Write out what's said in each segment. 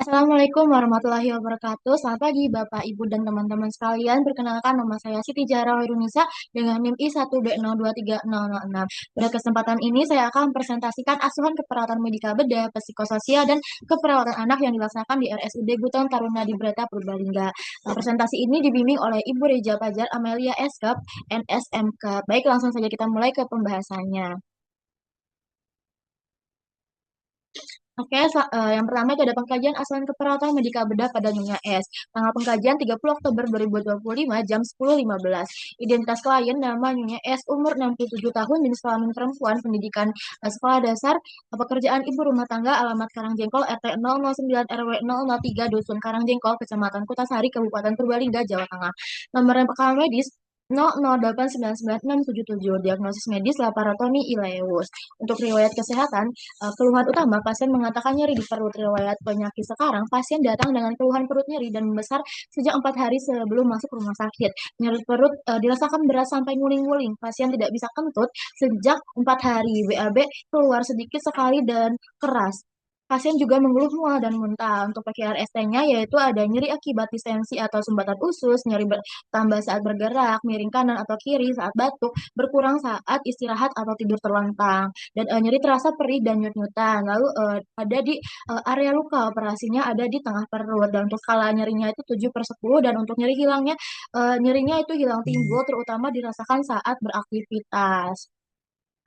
Assalamualaikum warahmatullahi wabarakatuh. Selamat pagi Bapak, Ibu, dan teman-teman sekalian. Perkenalkan nama saya Siti Jara Wirunisa dengan NIM I1B023006. Pada kesempatan ini saya akan presentasikan asuhan keperawatan medika bedah, psikososial, dan keperawatan anak yang dilaksanakan di RSUD Gutang Taruna di Brata Purbalingga. Presentasi ini dibimbing oleh Ibu Reja Pajar Amelia Eskap, NSMK. Baik, langsung saja kita mulai ke pembahasannya. Oke, yang pertama itu ada pengkajian asuhan keperawatan medika bedah pada Nyonya S. Tanggal pengkajian 30 Oktober 2025 jam 10.15. Identitas klien nama Nyonya S, umur 67 tahun, jenis kelamin perempuan, pendidikan sekolah dasar, pekerjaan ibu rumah tangga, alamat Karangjengkol, RT 009 RW 003, Dusun Karangjengkol, Kecamatan Kutasari, Kabupaten Purbalingga, Jawa Tengah. Nomor rempah medis 008996777, diagnosis medis laparotomi ileus. Untuk riwayat kesehatan, keluhan utama, pasien mengatakan nyeri di perut. Riwayat penyakit sekarang, pasien datang dengan keluhan perut nyeri dan membesar sejak 4 hari sebelum masuk rumah sakit. Nyeri perut dirasakan berat sampai nguling-nguling. Pasien tidak bisa kentut sejak 4 hari. BAB keluar sedikit sekali dan keras. Pasien juga mengeluh mual dan muntah. Untuk PKRST-nya yaitu ada nyeri akibat distensi atau sumbatan usus, nyeri bertambah saat bergerak, miring kanan atau kiri saat batuk, berkurang saat istirahat atau tidur terlentang, dan nyeri terasa perih dan nyut-nyutan. Lalu ada di area luka operasinya ada di tengah perut, dan untuk skala nyerinya itu 7/10, dan untuk nyeri hilangnya nyerinya itu hilang timbul terutama dirasakan saat beraktivitas.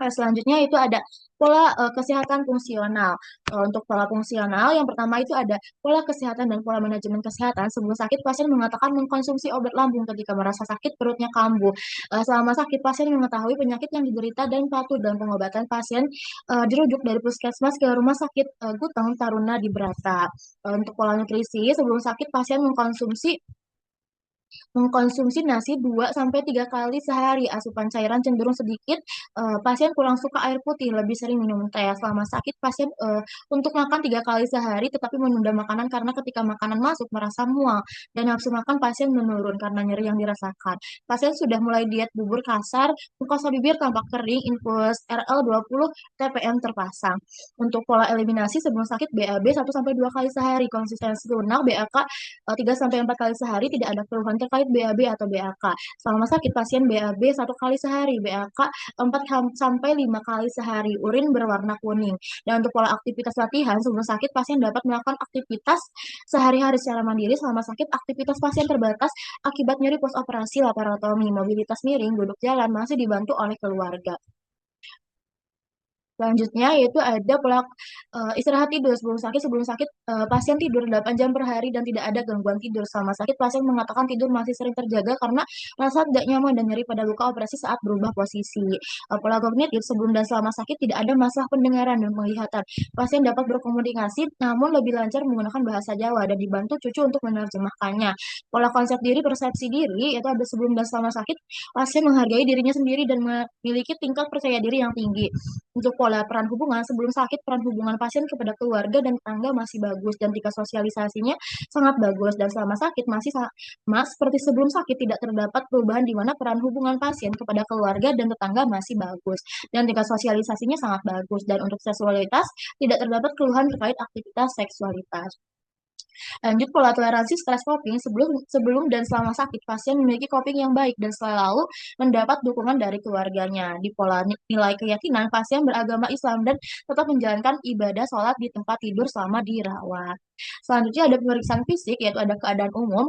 Selanjutnya itu ada pola kesehatan fungsional. Untuk pola fungsional, yang pertama itu ada pola kesehatan dan pola manajemen kesehatan. Sebelum sakit, pasien mengatakan mengkonsumsi obat lambung ketika merasa sakit, perutnya kambuh. Selama sakit, pasien mengetahui penyakit yang diderita dan patuh dan pengobatan. Pasien dirujuk dari puskesmas ke rumah sakit Guteng Taruna di Brata. Untuk pola nutrisi, sebelum sakit, pasien mengkonsumsi nasi 2 sampai 3 kali sehari. Asupan cairan cenderung sedikit. Pasien kurang suka air putih, lebih sering minum teh. Selama sakit, pasien untuk makan 3 kali sehari, tetapi menunda makanan karena ketika makanan masuk merasa mual dan nafsu makan pasien menurun karena nyeri yang dirasakan. Pasien sudah mulai diet bubur kasar, mukosa bibir tampak kering, infus RL20 TPM terpasang. Untuk pola eliminasi, sebelum sakit BAB 1 sampai 2 kali sehari, konsistensi lunak BAK 3 sampai 4 kali sehari, tidak ada keluhan terkait BAB atau BAK. Selama sakit, pasien BAB 1 kali sehari, BAK 4 sampai 5 kali sehari, urin berwarna kuning. Dan untuk pola aktivitas latihan, sebelum sakit pasien dapat melakukan aktivitas sehari-hari secara mandiri. Selama sakit, aktivitas pasien terbatas akibat nyeri postoperasi laparotomi. Mobilitas miring, duduk jalan masih dibantu oleh keluarga. Selanjutnya yaitu ada pola istirahat tidur sebelum sakit. Sebelum sakit, pasien tidur 8 jam per hari dan tidak ada gangguan tidur. Selama sakit, pasien mengatakan tidur masih sering terjaga karena rasa tidak nyaman dan nyeri pada luka operasi saat berubah posisi. Pola kognitif, sebelum dan selama sakit tidak ada masalah pendengaran dan penglihatan. Pasien dapat berkomunikasi namun lebih lancar menggunakan bahasa Jawa dan dibantu cucu untuk menerjemahkannya. Pola konsep diri, persepsi diri, yaitu ada sebelum dan selama sakit, pasien menghargai dirinya sendiri dan memiliki tingkat percaya diri yang tinggi. Untuk pola peran hubungan, sebelum sakit, peran hubungan pasien kepada keluarga dan tetangga masih bagus dan tingkat sosialisasinya sangat bagus, dan selama sakit masih sama seperti sebelum sakit, tidak terdapat perubahan di mana peran hubungan pasien kepada keluarga dan tetangga masih bagus dan tingkat sosialisasinya sangat bagus, dan untuk seksualitas tidak terdapat keluhan terkait aktivitas seksualitas. Lanjut, pola toleransi stres coping, sebelum sebelum dan selama sakit, pasien memiliki coping yang baik dan selalu mendapat dukungan dari keluarganya. Di pola nilai keyakinan, pasien beragama Islam dan tetap menjalankan ibadah sholat di tempat tidur selama dirawat. Selanjutnya ada pemeriksaan fisik, yaitu ada keadaan umum.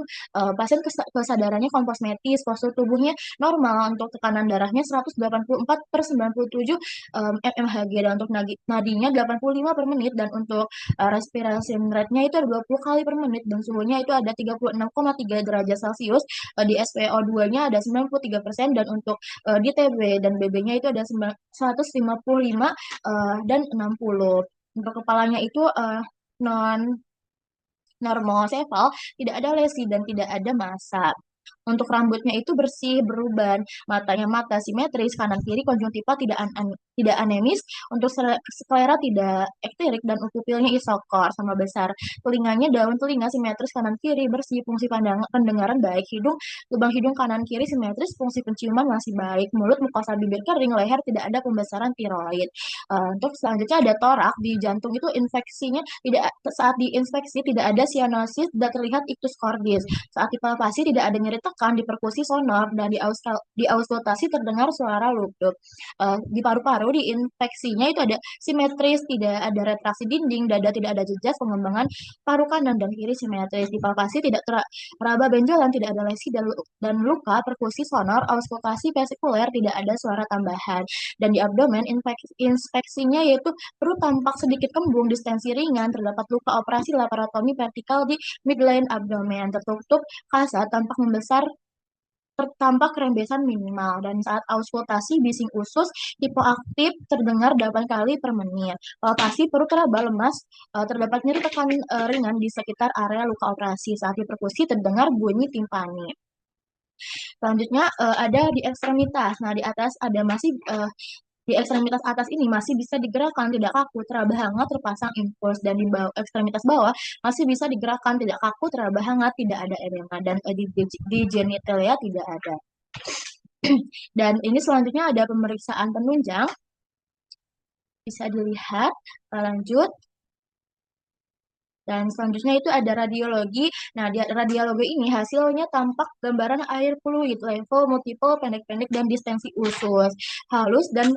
Pasien kesadarannya komposmetis, postur tubuhnya normal, untuk tekanan darahnya 184/97 mmHg, dan untuk nadinya 85 per menit, dan untuk respiration rate-nya itu ada 20 kali per menit, dan suhunya itu ada 36,3 derajat Celcius. Di SpO2-nya ada 93%, dan untuk di TB dan BB-nya itu ada 155 dan 60. Untuk kepalanya itu non normal, sefal, tidak ada lesi dan tidak ada massa. Untuk rambutnya itu bersih, beruban, matanya mata simetris, kanan kiri konjungtiva tidak anemis, untuk sklera tidak ekterik dan uku pupilnya isokor sama besar. Telinganya daun telinga simetris kanan kiri bersih, fungsi pendengaran baik, lubang hidung kanan kiri simetris, fungsi penciuman masih baik, mulut mukosa bibir kering, leher tidak ada pembesaran tiroid. Untuk selanjutnya ada torak di jantung itu infeksinya tidak saat diinspeksi tidak ada sianosis dan terlihat ictus cordis. Saat dipalpasi tidak ada nyeri tekan, di perkusi sonor dan di auskultasi terdengar suara lubuk. Di paru-paru di infeksinya itu ada simetris, tidak ada retraksi dinding, dada tidak ada jejak pengembangan paru kanan dan kiri simetris. Di palpasi tidak teraba benjolan, tidak ada lesi dan luka, perkusi sonor, auskultasi vesikuler tidak ada suara tambahan. Dan di abdomen inspeksinya yaitu perut tampak sedikit kembung, distensi ringan, terdapat luka operasi laparotomi vertikal di midline abdomen, tertutup kasar, tampak membesar, tertampak kerembesan minimal, dan saat auskultasi bising usus hipoaktif terdengar 8 kali per menit. Palpasi perut teraba lemas, terdapat nyeri tekan ringan di sekitar area luka operasi. Saat diperkusi terdengar bunyi timpani. Selanjutnya ada di ekstremitas. Nah, di atas ada masih di ekstremitas atas ini masih bisa digerakkan, tidak kaku, teraba hangat, terpasang impuls, dan di bawah ekstremitas bawah masih bisa digerakkan, tidak kaku, teraba hangat, tidak ada edema, dan di genitalia tidak ada. Dan ini selanjutnya ada pemeriksaan penunjang, bisa dilihat. Lanjut. Dan selanjutnya itu ada radiologi. Nah, di radiologi ini hasilnya tampak gambaran air fluid, level, multiple, pendek-pendek, dan distensi usus. Halus dan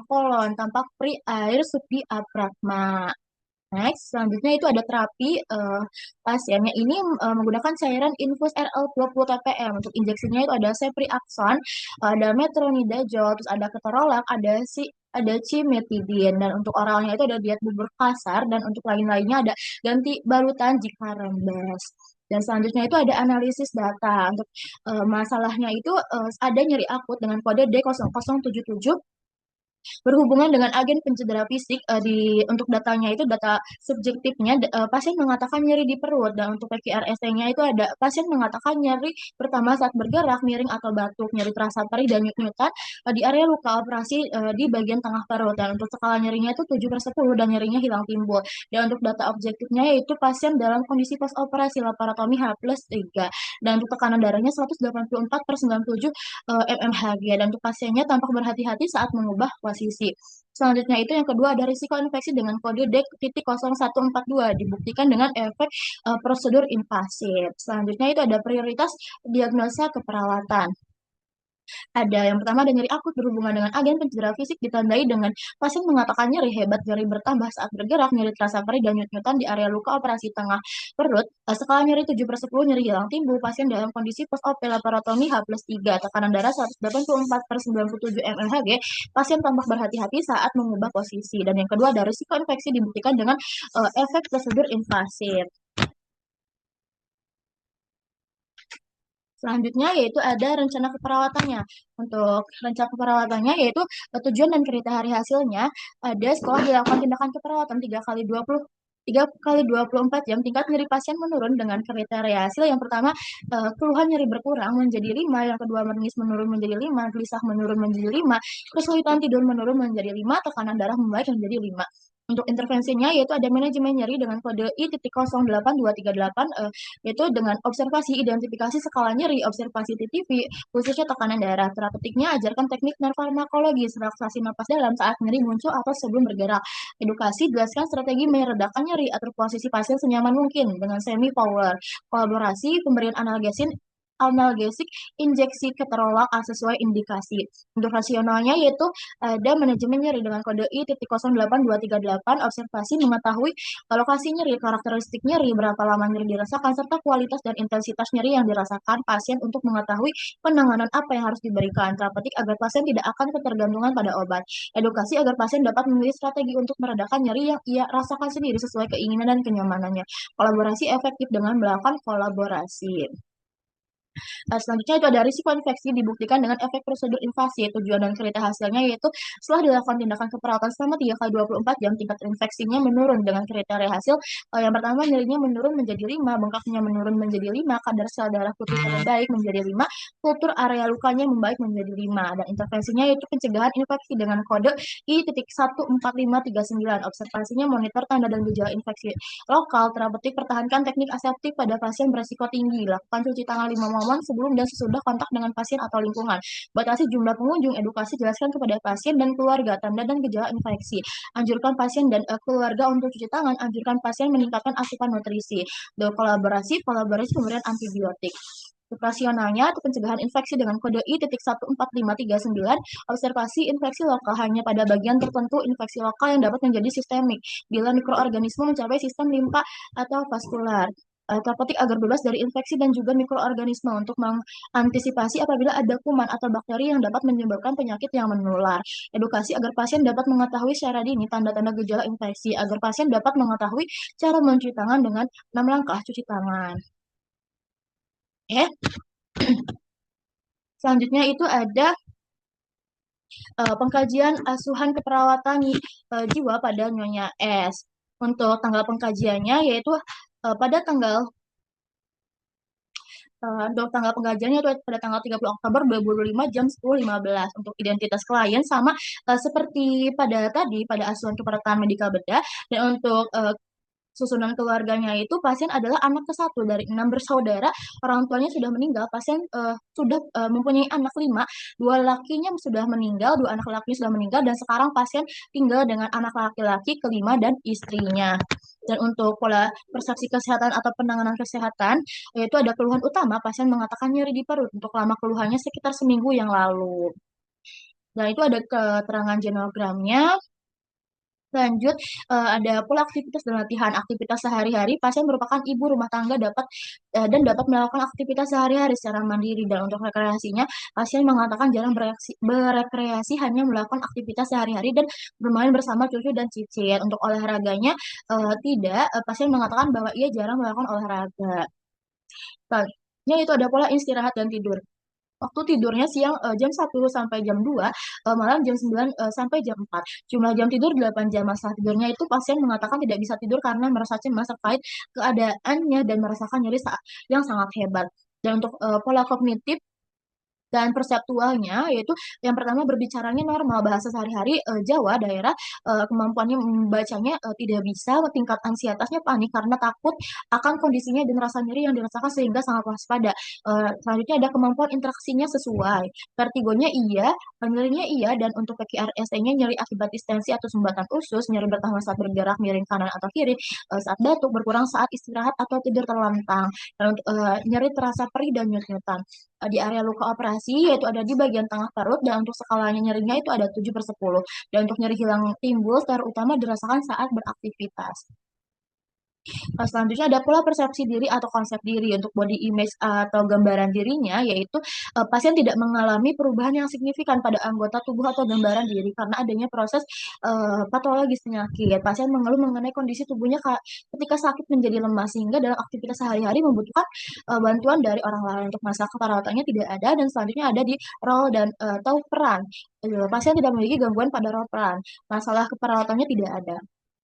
kolon, tampak free air subdiafragma. Next, selanjutnya itu ada terapi pasiennya ini menggunakan cairan infus RL20 TPM. Untuk injeksinya itu ada Ceftriaxone, ada metronidazole, terus ada ketorolak, ada cimetidine, dan untuk oralnya itu ada diet bubur kasar, dan untuk lain-lainnya ada ganti balutan jika rembes. Dan selanjutnya itu ada analisis data. Untuk masalahnya itu ada nyeri akut dengan kode D0077 berhubungan dengan agen pencedera fisik. Untuk datanya itu data subjektifnya, pasien mengatakan nyeri di perut, dan untuk PQRST-nya itu ada pasien mengatakan nyeri pertama saat bergerak, miring atau batuk, nyeri terasa perih dan nyut-nyutan di area luka operasi di bagian tengah perut, dan untuk skala nyerinya itu 7/10 dan nyerinya hilang timbul. Dan untuk data objektifnya yaitu pasien dalam kondisi post operasi laparotomi H+3, dan untuk tekanan darahnya 184/97 mmHg, dan untuk pasiennya tampak berhati-hati saat mengubah posisi. Selanjutnya itu yang kedua ada risiko infeksi dengan kode D.0142 dibuktikan dengan efek prosedur invasif. Selanjutnya itu ada prioritas diagnosa keperawatan. Ada yang pertama ada nyeri akut berhubungan dengan agen pencedera fisik ditandai dengan pasien mengatakan nyeri hebat, nyeri bertambah saat bergerak, nyeri terasa perih dan nyut-nyutan di area luka operasi tengah perut, skala nyeri 7/10, nyeri hilang timbul, pasien dalam kondisi post-op laparotomi H+3, tekanan darah 184/97 mmHg, pasien tampak berhati-hati saat mengubah posisi. Dan yang kedua ada risiko infeksi dibuktikan dengan efek prosedur invasif. Selanjutnya yaitu ada rencana keperawatannya. Untuk rencana keperawatannya yaitu tujuan dan kriteria hasilnya ada setelah dilakukan tindakan keperawatan 3 kali 24 jam, tingkat nyeri pasien menurun dengan kriteria hasil. Yang pertama, keluhan nyeri berkurang menjadi 5, yang kedua menangis menurun menjadi 5, gelisah menurun menjadi 5, kesulitan tidur menurun menjadi 5, tekanan darah membaik menjadi 5. Untuk intervensinya yaitu ada manajemen nyeri dengan kode I.08238, yaitu dengan observasi, identifikasi skala nyeri, observasi TTV, khususnya tekanan darah. Terapeutiknya ajarkan teknik neurfarmakologi, relaksasi napas dalam saat nyeri muncul atau sebelum bergerak. Edukasi, jelaskan strategi meredakan nyeri, atur posisi pasien senyaman mungkin dengan semi power. Kolaborasi, pemberian analgesik, injeksi keterolak sesuai indikasi. Untuk rasionalnya yaitu ada manajemen nyeri dengan kode I.08238, observasi mengetahui lokasi nyeri, karakteristik nyeri, berapa lama nyeri dirasakan, serta kualitas dan intensitas nyeri yang dirasakan pasien untuk mengetahui penanganan apa yang harus diberikan. Terapeutik agar pasien tidak akan ketergantungan pada obat. Edukasi agar pasien dapat memilih strategi untuk meredakan nyeri yang ia rasakan sendiri sesuai keinginan dan kenyamanannya. Kolaborasi efektif dengan melakukan kolaborasi. Selanjutnya itu ada risiko infeksi dibuktikan dengan efek prosedur invasi. Tujuan dan cerita hasilnya yaitu setelah dilakukan tindakan keperawatan selama 3 kali 24 jam, tingkat infeksinya menurun dengan kriteria hasil. Yang pertama, nyerinya menurun menjadi 5, bengkaknya menurun menjadi 5, kadar sel darah putihnya membaik menjadi 5, kultur area lukanya membaik menjadi 5. Dan intervensinya yaitu pencegahan infeksi dengan kode I.14539. Observasinya monitor tanda dan gejala infeksi lokal, terapeutik, pertahankan teknik aseptik pada pasien beresiko tinggi. Lakukan cuci tangan 5 momen sebelum dan sesudah kontak dengan pasien atau lingkungan. Batasi jumlah pengunjung, edukasi jelaskan kepada pasien dan keluarga tanda dan gejala infeksi. Anjurkan pasien dan keluarga untuk cuci tangan, anjurkan pasien meningkatkan asupan nutrisi. Kolaborasi pemberian antibiotik. Operasionalnya atau pencegahan infeksi dengan kode I.14539, observasi infeksi lokal hanya pada bagian tertentu infeksi lokal yang dapat menjadi sistemik bila mikroorganisme mencapai sistem limpa atau vaskular. Terpetik agar bebas dari infeksi dan juga mikroorganisme untuk mengantisipasi apabila ada kuman atau bakteri yang dapat menyebabkan penyakit yang menular. Edukasi agar pasien dapat mengetahui secara dini tanda-tanda gejala infeksi, agar pasien dapat mengetahui cara mencuci tangan dengan 6 langkah cuci tangan. Selanjutnya itu ada pengkajian asuhan keperawatan jiwa pada Nyonya S. Untuk tanggal pengkajiannya yaitu pada tanggal untuk tanggal pengkajiannya itu pada tanggal 30 Oktober 2025 jam 10.15. Untuk identitas klien sama seperti pada tadi pada asuhan keperawatan medikal bedah. Dan untuk susunan keluarganya itu pasien adalah anak ke-1 dari 6 bersaudara, orang tuanya sudah meninggal, pasien sudah mempunyai anak 5, 2 lakinya sudah meninggal, 2 anak lakinya sudah meninggal, dan sekarang pasien tinggal dengan anak laki-laki kelima dan istrinya. Dan untuk pola persepsi kesehatan atau penanganan kesehatan, yaitu ada keluhan utama, pasien mengatakan nyeri di perut untuk lama keluhannya sekitar seminggu yang lalu. Dan itu ada keterangan genogramnya. Lanjut, ada pola aktivitas dan latihan. Aktivitas sehari-hari, pasien merupakan ibu rumah tangga dan dapat melakukan aktivitas sehari-hari secara mandiri. Dan untuk rekreasinya, pasien mengatakan jarang berekreasi, hanya melakukan aktivitas sehari-hari dan bermain bersama cucu dan cicit. Untuk olahraganya, tidak, pasien mengatakan bahwa ia jarang melakukan olahraga. Selanjutnya itu ada pola istirahat dan tidur. Waktu tidurnya siang jam 1 sampai jam 2, malam jam 9 sampai jam 4. Jumlah jam tidur 8 jam. Masalah tidurnya itu pasien mengatakan tidak bisa tidur karena merasa cemas terkait keadaannya dan merasakan nyeri yang sangat hebat. Dan untuk pola kognitif dan perseptualnya yaitu yang pertama berbicaranya normal, bahasa sehari-hari Jawa daerah, kemampuannya membacanya tidak bisa, tingkat ansietasnya panik karena takut akan kondisinya dan rasa nyeri yang dirasakan sehingga sangat waspada. Selanjutnya ada kemampuan interaksinya sesuai, vertigonya iya, nyerinya iya, dan untuk PQRST-nya nyeri akibat distensi atau sumbatan usus, nyeri bertahan saat bergerak miring kanan atau kiri, saat batuk, berkurang saat istirahat atau tidur terlentang, dan nyeri terasa perih dan nyut-nyutan di area luka operasi, yaitu ada di bagian tengah perut, dan untuk skalanya nyerinya itu ada 7/10. Dan untuk nyeri hilang timbul terutama dirasakan saat beraktivitas. Selanjutnya ada pula persepsi diri atau konsep diri. Untuk body image atau gambaran dirinya, yaitu pasien tidak mengalami perubahan yang signifikan pada anggota tubuh atau gambaran diri karena adanya proses patologis penyakit. Pasien mengeluh mengenai kondisi tubuhnya ketika sakit menjadi lemah sehingga dalam aktivitas sehari-hari membutuhkan bantuan dari orang lain. Untuk masa keperawatannya tidak ada. Dan selanjutnya ada di role dan atau peran. Pasien tidak memiliki gangguan pada role peran. Masalah keperawatannya tidak ada.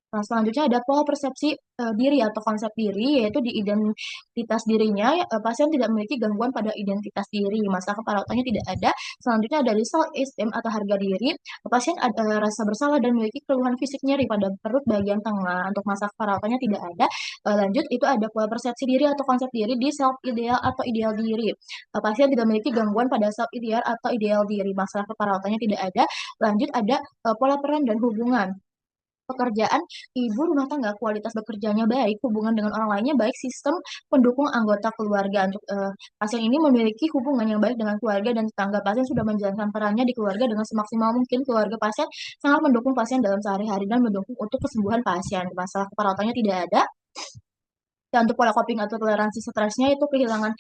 Nah, selanjutnya ada pola persepsi diri atau konsep diri, yaitu di identitas dirinya, pasien tidak memiliki gangguan pada identitas diri, masalah keperawatannya tidak ada. Selanjutnya ada di self esteem atau harga diri, pasien ada rasa bersalah dan memiliki keluhan fisik nyeri pada perut bagian tengah. Untuk masalah keperawatannya tidak ada. Lanjut, itu ada pola persepsi diri atau konsep diri di self ideal atau ideal diri. Pasien tidak memiliki gangguan pada self ideal atau ideal diri, masalah keperawatannya tidak ada. Lanjut, ada pola peran dan hubungan. Pekerjaan ibu rumah tangga, kualitas bekerjanya baik, hubungan dengan orang lainnya baik, sistem pendukung anggota keluarga. Untuk pasien ini memiliki hubungan yang baik dengan keluarga dan tetangga. Pasien sudah menjalankan perannya di keluarga dengan semaksimal mungkin. Keluarga pasien sangat mendukung pasien dalam sehari-hari dan mendukung untuk kesembuhan pasien. Masalah keperawatannya tidak ada. Dan untuk pola coping atau toleransi stresnya itu kehilangan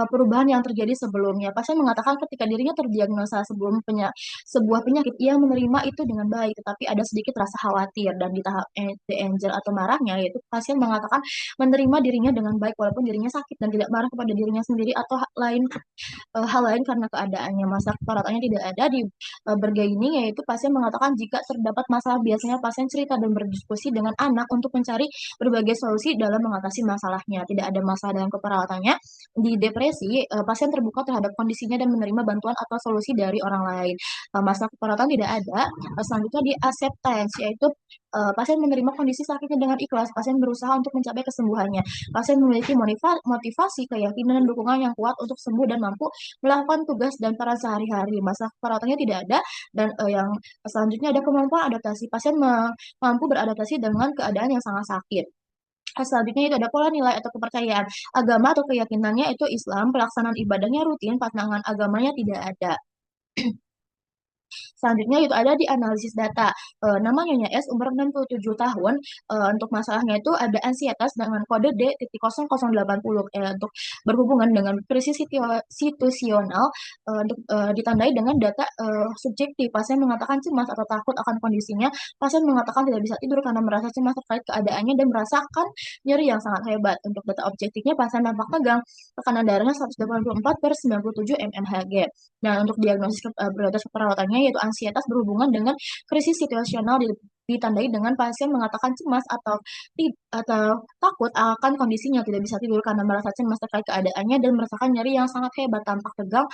perubahan yang terjadi sebelumnya. Pasien mengatakan ketika dirinya terdiagnosa sebuah penyakit, ia menerima itu dengan baik, tetapi ada sedikit rasa khawatir dan di tahap the angel atau marahnya, yaitu pasien mengatakan menerima dirinya dengan baik walaupun dirinya sakit dan tidak marah kepada dirinya sendiri atau hal lain karena keadaannya. Masalah keparatannya tidak ada di bergaining, yaitu pasien mengatakan jika terdapat masalah biasanya pasien cerita dan berdiskusi dengan anak untuk mencari berbagai solusi dalam mengatasi masalahnya. Tidak ada masalah dalam keperawatannya. Di depresi, pasien terbuka terhadap kondisinya dan menerima bantuan atau solusi dari orang lain. Masalah keperawatan tidak ada. Selanjutnya di acceptance, yaitu pasien menerima kondisi sakitnya dengan ikhlas. Pasien berusaha untuk mencapai kesembuhannya. Pasien memiliki motivasi, keyakinan, dan dukungan yang kuat untuk sembuh dan mampu melakukan tugas dan peran sehari-hari. Masalah keperawatannya tidak ada. Dan yang selanjutnya ada kemampuan adaptasi. Pasien mampu beradaptasi dengan keadaan yang sangat sakit. Selanjutnya itu ada pola nilai atau kepercayaan. Agama atau keyakinannya itu Islam, pelaksanaan ibadahnya rutin, pantangan agamanya tidak ada. Selanjutnya itu ada di analisis data. Nama Nyonya S umur 67 tahun. Untuk masalahnya itu ada ansietas dengan kode D.0080. Untuk berhubungan dengan krisis situasional, untuk ditandai dengan data subjektif. Pasien mengatakan cemas atau takut akan kondisinya. Pasien mengatakan tidak bisa tidur karena merasa cemas terkait keadaannya dan merasakan nyeri yang sangat hebat. Untuk data objektifnya, pasien tampak tegang, tekanan darahnya 184/97 mmHg. Nah, untuk diagnosis prioritas keperawatannya yaitu ansietas berhubungan dengan krisis situasional ditandai dengan pasien mengatakan cemas atau takut akan kondisinya, tidak bisa tidur karena merasa cemas terkait keadaannya dan merasakan nyeri yang sangat hebat, tampak tegang,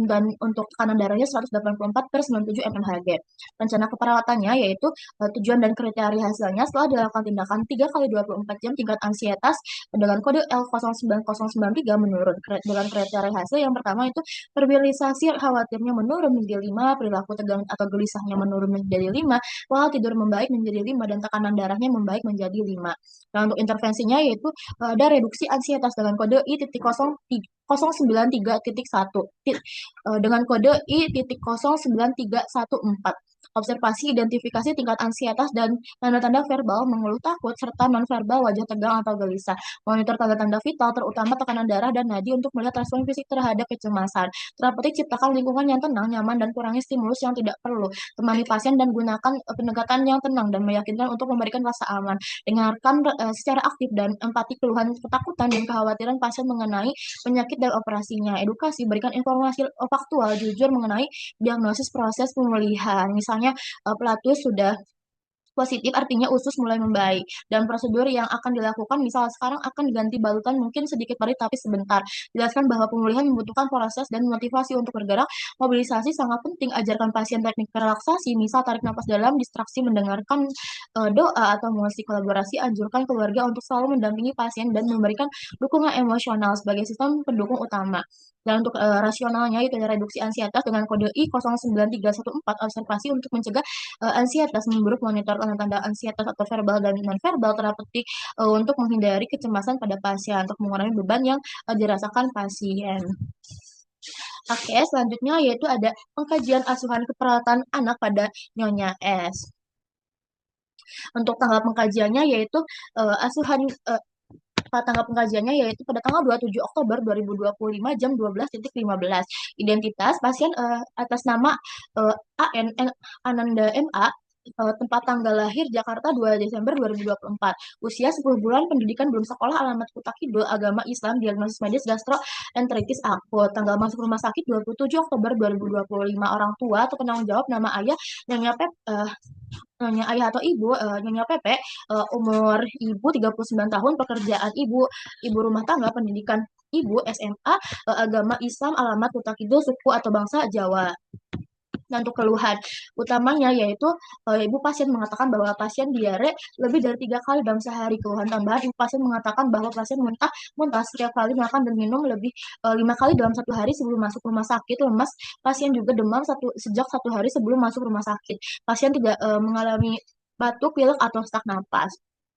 dan untuk tekanan darahnya 184/97 mmHg. Rencana keperawatannya yaitu tujuan dan kriteria hasilnya setelah dilakukan tindakan 3 kali 24 jam tingkat ansietas dengan kode L09093 menurun. Dengan kriteria hasil yang pertama itu verbalisasi khawatirnya menurun menjadi 5, perilaku tegang atau gelisahnya menurun menjadi 5, pola tidur membaik menjadi 5, dan tekanan darahnya membaik menjadi 5. Nah, untuk intervensinya yaitu ada reduksi ansietas dengan kode I.093.1 dengan kode I.09314. Observasi identifikasi tingkat ansietas dan tanda-tanda verbal mengeluh takut serta nonverbal wajah tegang atau gelisah. Monitor tanda-tanda vital terutama tekanan darah dan nadi untuk melihat respon fisik terhadap kecemasan. Terapeutik ciptakan lingkungan yang tenang, nyaman, dan kurangi stimulus yang tidak perlu. Temani pasien dan gunakan pendekatan yang tenang dan meyakinkan untuk memberikan rasa aman. Dengarkan secara aktif dan empati keluhan ketakutan dan kekhawatiran pasien mengenai penyakit dan operasinya. Edukasi, berikan informasi faktual, jujur mengenai diagnosis proses pemulihan. Misalnya pelatus sudah positif artinya usus mulai membaik dan prosedur yang akan dilakukan misal sekarang akan diganti balutan mungkin sedikit perih tapi sebentar. Jelaskan bahwa pemulihan membutuhkan proses dan motivasi untuk bergerak. Mobilisasi sangat penting. Ajarkan pasien teknik relaksasi misal tarik nafas dalam, distraksi, mendengarkan doa atau musik. Kolaborasi, anjurkan keluarga untuk selalu mendampingi pasien dan memberikan dukungan emosional sebagai sistem pendukung utama. Dan untuk rasionalnya itu ada reduksi ansietas dengan kode I09314, observasi untuk mencegah ansietas, memburuk, monitor tanda-tanda ansietas atau verbal dan non-verbal, terapeutik untuk menghindari kecemasan pada pasien, untuk mengurangi beban yang dirasakan pasien. Oke, selanjutnya yaitu ada pengkajian asuhan keperawatan anak pada Nyonya S. Untuk tanggal pengkajiannya yaitu asuhan tanggal pengkajiannya yaitu pada tanggal 27 Oktober 2025 jam 12.15. Identitas pasien atas nama AN Ananda MA, tempat tanggal lahir Jakarta 2 Desember 2024. Usia 10 bulan, pendidikan belum sekolah, alamat Kuta Kidul, agama Islam, diagnosis medis gastroenteritis akut. Tanggal masuk rumah sakit 27 Oktober 2025. Orang tua atau penanggung jawab nama ayah Nyonya Pep, Nyonya ayah atau ibu Nyonya Pepe, umur ibu 39 tahun, pekerjaan ibu rumah tangga, pendidikan ibu SMA, agama Islam, alamat Kuta Kidul, suku atau bangsa Jawa. Nah, untuk keluhan utamanya yaitu ibu pasien mengatakan bahwa pasien diare lebih dari 3 kali dalam sehari. Keluhan tambahan, ibu pasien mengatakan bahwa pasien muntah setiap kali makan dan minum lebih 5 kali dalam 1 hari sebelum masuk rumah sakit. Lemas, pasien juga demam sejak 1 hari sebelum masuk rumah sakit. Pasien tidak mengalami batuk, pilek, atau sesak napas.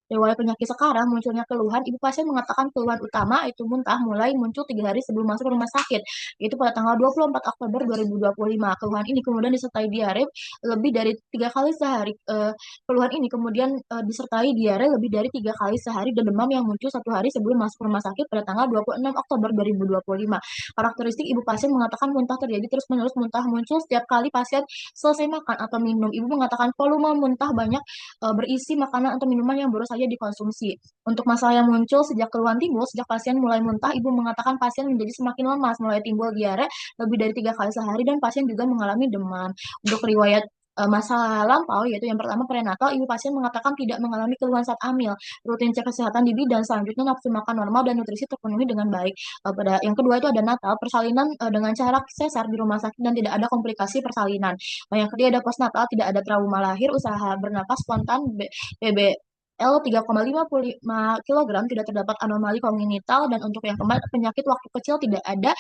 Riwayat penyakit sekarang munculnya keluhan, ibu pasien mengatakan keluhan utama itu muntah mulai muncul 3 hari sebelum masuk rumah sakit, yaitu pada tanggal 24 Oktober 2025. Keluhan ini kemudian disertai diare lebih dari 3 kali sehari. Keluhan ini kemudian disertai diare lebih dari 3 kali sehari dan demam yang muncul 1 hari sebelum masuk rumah sakit pada tanggal 26 Oktober 2025. Karakteristik ibu pasien mengatakan muntah terjadi terus-menerus, muntah muncul setiap kali pasien selesai makan atau minum. Ibu mengatakan volume muntah banyak berisi makanan atau minuman yang baru saja dikonsumsi. Untuk masalah yang muncul sejak keluhan timbul, sejak pasien mulai muntah, ibu mengatakan pasien menjadi semakin lemas, mulai timbul diare lebih dari 3 kali sehari, dan pasien juga mengalami demam. Untuk riwayat masa lampau, yaitu yang pertama prenatal, ibu pasien mengatakan tidak mengalami keluhan saat hamil, rutin cek kesehatan di bidan, selanjutnya nafsu makan normal dan nutrisi terpenuhi dengan baik. Pada yang kedua itu ada natal, persalinan dengan cara sesar di rumah sakit dan tidak ada komplikasi persalinan. Yang ketiga ada postnatal, tidak ada trauma lahir, usaha bernapas spontan, BBL 3,55 kg, tidak terdapat anomali kongenital, dan untuk yang keempat penyakit waktu kecil tidak ada.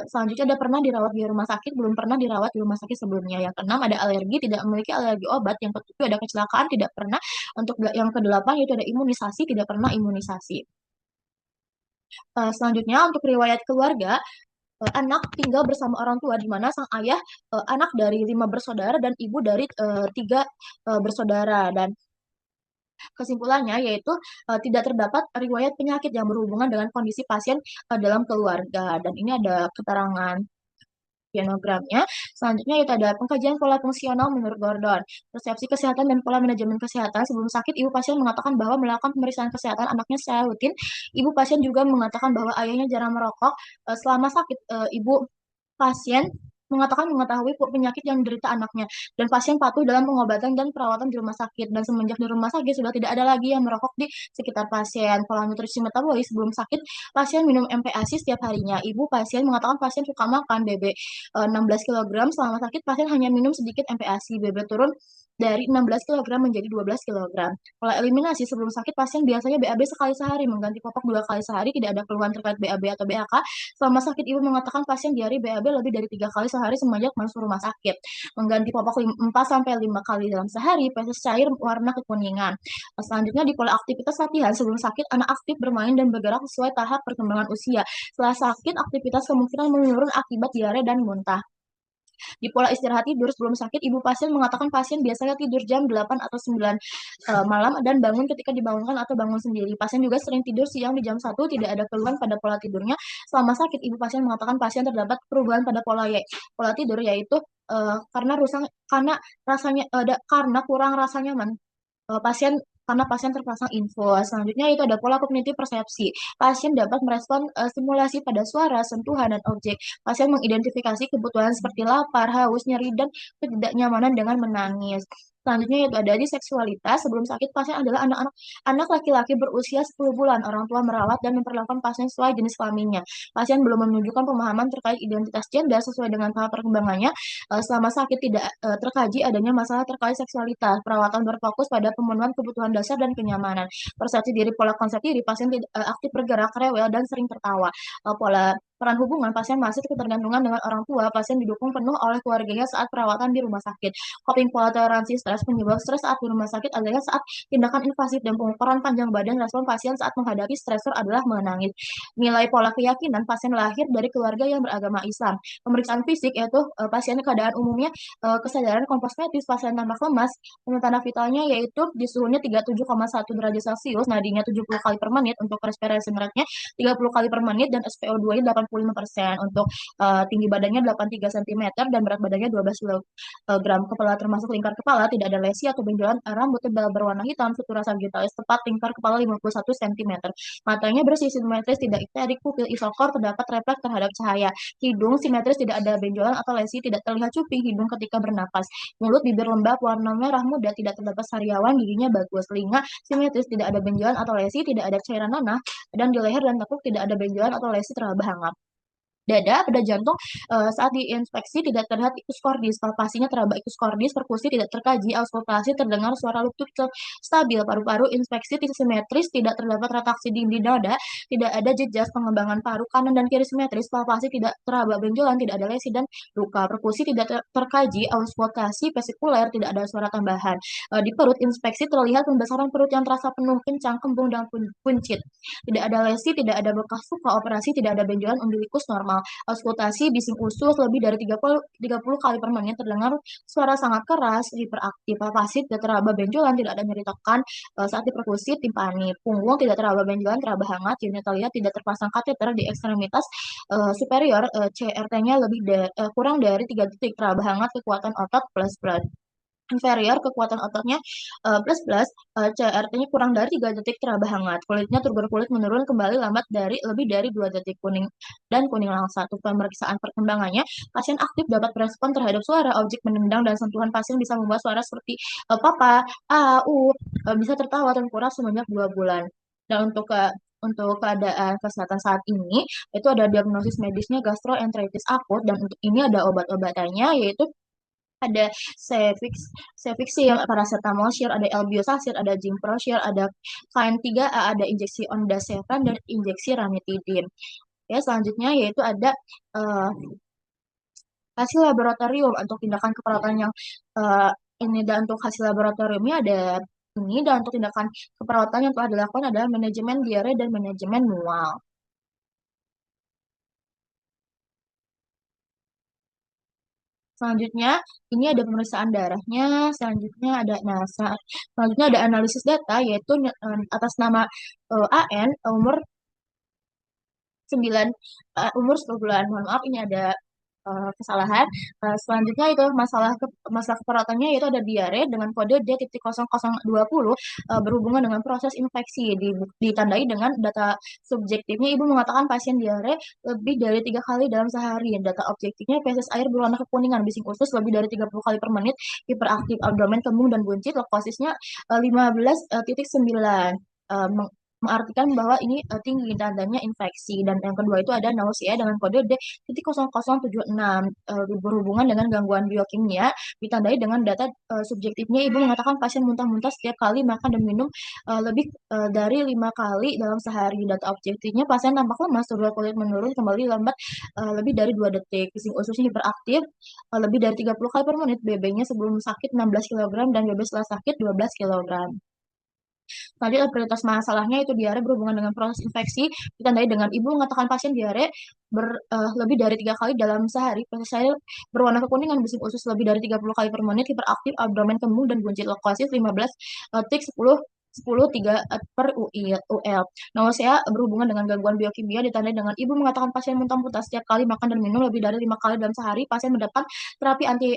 Selanjutnya ada pernah dirawat di rumah sakit, belum pernah dirawat di rumah sakit sebelumnya. Yang keenam ada alergi, tidak memiliki alergi obat. Yang ketujuh ada kecelakaan, tidak pernah. Untuk yang kedelapan yaitu ada imunisasi, tidak pernah imunisasi. Selanjutnya untuk riwayat keluarga, anak tinggal bersama orang tua di mana sang ayah anak dari 5 bersaudara dan ibu dari 3 bersaudara, dan kesimpulannya yaitu tidak terdapat riwayat penyakit yang berhubungan dengan kondisi pasien dalam keluarga, dan ini ada keterangan pianogramnya. Selanjutnya itu ada pengkajian pola fungsional menurut Gordon. Persepsi kesehatan dan pola manajemen kesehatan. Sebelum sakit, ibu pasien mengatakan bahwa melakukan pemeriksaan kesehatan anaknya secara rutin. Ibu pasien juga mengatakan bahwa ayahnya jarang merokok. Selama sakit, ibu pasien mengatakan mengetahui penyakit yang diderita anaknya, dan pasien patuh dalam pengobatan dan perawatan di rumah sakit, dan semenjak di rumah sakit sudah tidak ada lagi yang merokok di sekitar pasien. Pola nutrisi metabolis sebelum sakit, pasien minum MPASI setiap harinya. Ibu pasien mengatakan pasien suka makan BB 16 kg. Selama sakit pasien hanya minum sedikit MPASI, BB turun dari 16 kg menjadi 12 kg. Pola eliminasi sebelum sakit, pasien biasanya BAB sekali sehari, mengganti popok 2 kali sehari, tidak ada keluhan terkait BAB atau BAK. Selama sakit, ibu mengatakan pasien diare BAB lebih dari 3 kali sehari semenjak masuk rumah sakit. Mengganti popok 4 sampai 5 kali dalam sehari, feses cair warna kekuningan. Selanjutnya di pola aktivitas latihan sebelum sakit, anak aktif bermain dan bergerak sesuai tahap perkembangan usia. Setelah sakit, aktivitas kemungkinan menurun akibat diare dan muntah. Di pola istirahat tidur sebelum sakit, ibu pasien mengatakan pasien biasanya tidur jam 8 atau 9 malam dan bangun ketika dibangunkan atau bangun sendiri. Pasien juga sering tidur siang di jam 1, tidak ada keluhan pada pola tidurnya. Selama sakit, ibu pasien mengatakan pasien terdapat perubahan pada pola tidur, yaitu karena rasanya karena kurang rasa nyaman. Pasien karena pasien terpasang info. Selanjutnya itu ada pola kognitif persepsi. Pasien dapat merespon stimulasi pada suara, sentuhan, dan objek. Pasien mengidentifikasi kebutuhan seperti lapar, haus, nyeri, dan ketidaknyamanan dengan menangis. Selanjutnya itu ada di seksualitas. Sebelum sakit, pasien adalah anak laki-laki berusia 10 bulan. Orang tua merawat dan memperlakukan pasien sesuai jenis kelaminnya. Pasien belum menunjukkan pemahaman terkait identitas gender sesuai dengan tahap perkembangannya. Selama sakit tidak terkaji adanya masalah terkait seksualitas. Perawatan berfokus pada pemenuhan kebutuhan dasar dan kenyamanan. Persepsi diri, pola konsep diri, pasien tidak aktif bergerak, rewel, dan sering tertawa. Pola peran hubungan, pasien masih ketergantungan dengan orang tua. Pasien didukung penuh oleh keluarganya saat perawatan di rumah sakit. Coping pola toleransi stres, penyebab stres saat di rumah sakit adalah saat tindakan invasif dan pengukuran panjang badan. Respon pasien saat menghadapi stresor adalah menangis. Nilai pola keyakinan, pasien lahir dari keluarga yang beragama Islam. Pemeriksaan fisik yaitu pasien keadaan umumnya kesadaran komposmetis, pasien tampak lemas, tanda vitalnya yaitu di suhunya 37,1 derajat Celcius, nadinya 70 kali per menit, untuk respiration rate-nya 30 kali per menit, dan SpO2-nya 85%. Untuk tinggi badannya 83 cm dan berat badannya 12 kg. Kepala termasuk lingkar kepala, tidak ada lesi atau benjolan, rambut tebal berwarna hitam, sutura sagittalis tepat, lingkar kepala 51 cm. Matanya bersih, simetris, tidak icterik, pupil isokor, terdapat refleks terhadap cahaya. Hidung simetris, tidak ada benjolan atau lesi, tidak terlihat cuping hidung ketika bernapas. Mulut, bibir lembab, warna merah muda, tidak terdapat sariawan, giginya bagus. Telinga simetris, tidak ada benjolan atau lesi, tidak ada cairan nanah, dan di leher dan tekuk tidak ada benjolan atau lesi teraba hangat. dada, pada jantung saat diinspeksi tidak terlihat ikus cordis, palpasinya teraba ikus cordis, perkusi tidak terkaji, auskultasi terdengar suara lutut stabil, paru-paru inspeksi simetris, tidak terdapat retraksi di dada, tidak ada jejak pengembangan paru kanan dan kiri simetris, palpasi tidak teraba benjolan, tidak ada lesi dan luka, perkusi tidak terkaji, auskultasi vesikuler, tidak ada suara tambahan. Di perut inspeksi terlihat pembesaran perut yang terasa penuh, kencang, kembung dan puncit. Tidak ada lesi, tidak ada bekas luka operasi, tidak ada benjolan umbilikus normal. Auskultasi bising usus lebih dari 30 kali per menit, terdengar suara sangat keras, hiperaktif, palpasi tidak teraba benjolan, tidak ada nyeri tekan saat diperkusi timpani. Punggung tidak teraba benjolan, teraba hangat, genitalia tidak terpasang kateter di ekstremitas superior, CRT-nya kurang dari 3 detik, teraba hangat, kekuatan otot plus plus inferior, kekuatan ototnya plus plus, CRT-nya kurang dari 3 detik, teraba hangat, kulitnya turgor, kulit menurun kembali lambat dari lebih dari 2 detik, kuning dan kuning langsat. Untuk pemeriksaan perkembangannya, pasien aktif dapat berespon terhadap suara, objek menendang dan sentuhan. Pasien bisa membuat suara seperti papa, a, u, bisa tertawa dan kurang sebanyak 2 bulan. Dan untuk keadaan kesehatan saat ini, itu ada diagnosis medisnya gastroenteritis akut, dan untuk ini ada obat-obatannya, yaitu ada Cefix, Cefixim, paracetamol shear, ada Elbiosacid, ada Jimproshare, ada KN3A, ada injeksi ondansetron, dan injeksi ranitidin. Ya, selanjutnya yaitu ada uh, hasil laboratorium untuk tindakan keperawatan yang uh, ini, dan untuk hasil laboratoriumnya ada ini, dan untuk tindakan keperawatan yang telah dilakukan adalah manajemen diare dan manajemen mual. Selanjutnya, ini ada pemeriksaan darahnya. Selanjutnya ada selanjutnya ada analisis data, yaitu atas nama AN, umur 10 bulan. Mohon maaf, ini ada kesalahan. Selanjutnya itu masalah keperawatannya, yaitu ada diare dengan kode D.0020, berhubungan dengan proses infeksi, ditandai dengan data subjektifnya. Ibu mengatakan pasien diare lebih dari 3 kali dalam sehari. Data objektifnya feses air berwarna kekuningan, bising usus lebih dari 30 kali per menit, hiperaktif, abdomen kembung dan buncit, lokosisnya 15,9, mengartikan bahwa ini tinggi tandanya infeksi. Dan yang kedua itu ada nausea dengan kode D.0076, berhubungan dengan gangguan biokimia, ditandai dengan data subjektifnya. Ibu mengatakan pasien muntah-muntah setiap kali makan dan minum lebih dari 5 kali dalam sehari. Data objektifnya pasien tampak lemas, turgor kulit menurun kembali lambat lebih dari 2 detik, bising ususnya hiperaktif lebih dari 30 kali per menit, BB-nya sebelum sakit 16 kg dan BB setelah sakit 12 kg. Tadi prioritas masalahnya itu diare berhubungan dengan proses infeksi, ditandai dengan ibu mengatakan pasien diare lebih dari 3 kali dalam sehari, proses air berwarna kekuningan, bising usus lebih dari 30 kali per menit, hiperaktif, abdomen kembung dan buncit, lokosis 15 tik 10 10 3 per UL. Nausea berhubungan dengan gangguan biokimia, ditandai dengan ibu mengatakan pasien muntah-muntah setiap kali makan dan minum lebih dari 5 kali dalam sehari, pasien mendapat terapi anti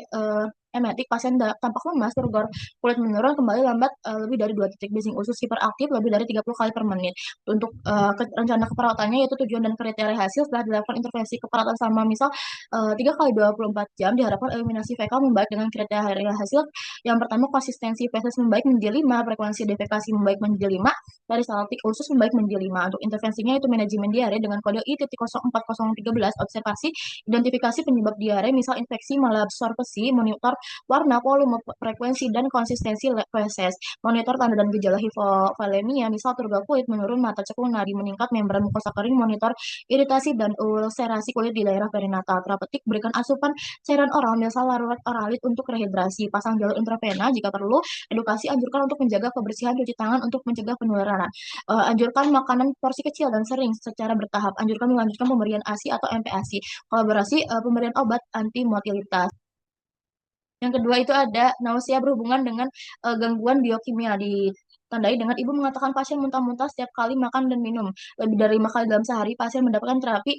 emetik, pasien tampak lemas, turgor kulit menurun kembali lambat lebih dari 2 detik, bising usus hiperaktif lebih dari 30 kali per menit. Untuk rencana keperawatannya, yaitu tujuan dan kriteria hasil setelah dilakukan intervensi keperawatan sama misal 3 kali 24 jam, diharapkan eliminasi fekal membaik dengan kriteria hasil. Yang pertama, konsistensi feses membaik menjadi 5, frekuensi defekasi membaik menjadi 5, dari saltik usus membaik menjadi 5. Untuk intervensinya itu manajemen diare dengan kode I.04013, observasi identifikasi penyebab diare, misal infeksi, malabsorpsi, monitor warna, volume, frekuensi, dan konsistensi feses, monitor tanda dan gejala hipovolemia, misal turgor kulit menurun, mata cekung, nadi meningkat, membran mukosa kering, monitor iritasi dan ulserasi kulit di daerah perinatal. Terapeutik, berikan asupan cairan oral, misal larurat oralit untuk rehidrasi, pasang jalur intravena jika perlu. Edukasi, anjurkan untuk menjaga kebersihan, cuci tangan untuk mencegah penularan. Anjurkan makanan porsi kecil dan sering secara bertahap. Anjurkan melanjutkan pemberian ASI atau MPASI. Kolaborasi, pemberian obat anti motilitas. Yang kedua itu ada nausea berhubungan dengan gangguan biokimia, ditandai dengan ibu mengatakan pasien muntah-muntah setiap kali makan dan minum lebih dari 5 kali dalam sehari, pasien mendapatkan terapi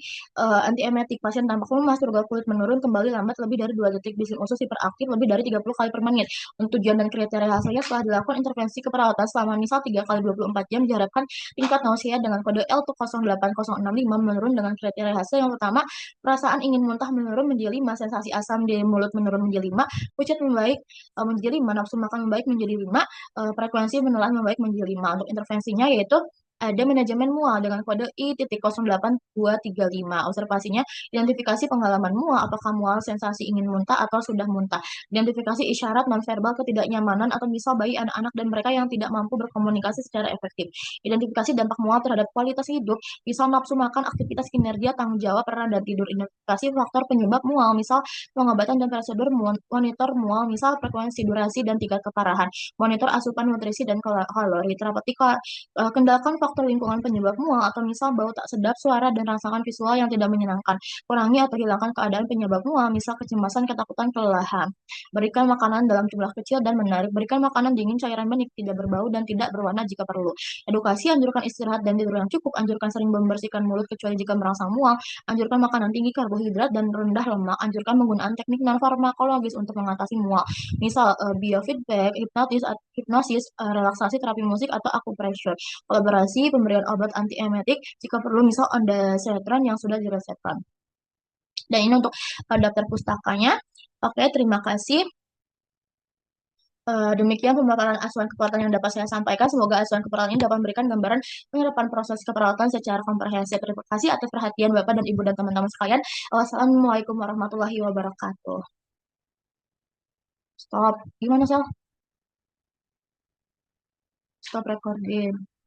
antiemetik, pasien tampak lemas, turgor kulit menurun kembali lambat lebih dari 2 detik, bising usus hiperaktif lebih dari 30 kali per menit. Untuk tujuan dan kriteria hasilnya, setelah dilakukan intervensi keperawatan selama misal 3 kali 24 jam, diharapkan tingkat nausea dengan kode L208065 menurun dengan kriteria hasil. Yang pertama, perasaan ingin muntah menurun menjadi 5, sensasi asam di mulut menurun menjadi 5, pucat membaik menjadi 5, nafsu makan membaik menjadi 5, frekuensi menelan membaik menjadi 5. Untuk intervensinya yaitu Ada manajemen mual dengan kode I.08235. Observasinya, identifikasi pengalaman mual, apakah mual sensasi ingin muntah atau sudah muntah. Identifikasi isyarat nonverbal ketidaknyamanan atau misal bayi anak-anak dan mereka yang tidak mampu berkomunikasi secara efektif. Identifikasi dampak mual terhadap kualitas hidup, misal nafsu makan, aktivitas kinerja, tanggung jawab, peran dan tidur. Identifikasi faktor penyebab mual, misal pengobatan dan prosedur monitor mual, misal frekuensi, durasi, dan tingkat keparahan. Monitor asupan nutrisi dan kalori. Terapati kendalikan faktor lingkungan penyebab mual atau misal bau tak sedap, suara dan rangsangan visual yang tidak menyenangkan. Kurangi atau hilangkan keadaan penyebab mual, misal kecemasan, ketakutan, kelelahan. Berikan makanan dalam jumlah kecil dan menarik. Berikan makanan dingin, cairan bening, tidak berbau dan tidak berwarna jika perlu. Edukasi, anjurkan istirahat dan tidur yang cukup. Anjurkan sering membersihkan mulut kecuali jika merangsang mual. Anjurkan makanan tinggi karbohidrat dan rendah lemak. Anjurkan penggunaan teknik non farmakologis untuk mengatasi mual. Misal biofeedback, hipnosis, relaksasi, terapi musik atau akupressure. Kolaborasi, pemberian obat antiemetik jika perlu, misal ondansetron yang sudah diresepkan. Dan ini untuk daftar pustakanya. Oke, terima kasih. Demikian pemaparan asuhan keperawatan yang dapat saya sampaikan. Semoga asuhan keperawatan ini dapat memberikan gambaran penerapan proses keperawatan secara komprehensif. Terima kasih atas perhatian Bapak dan Ibu dan teman-teman sekalian. Wassalamualaikum warahmatullahi wabarakatuh. Stop. Gimana, Sel? Stop recording.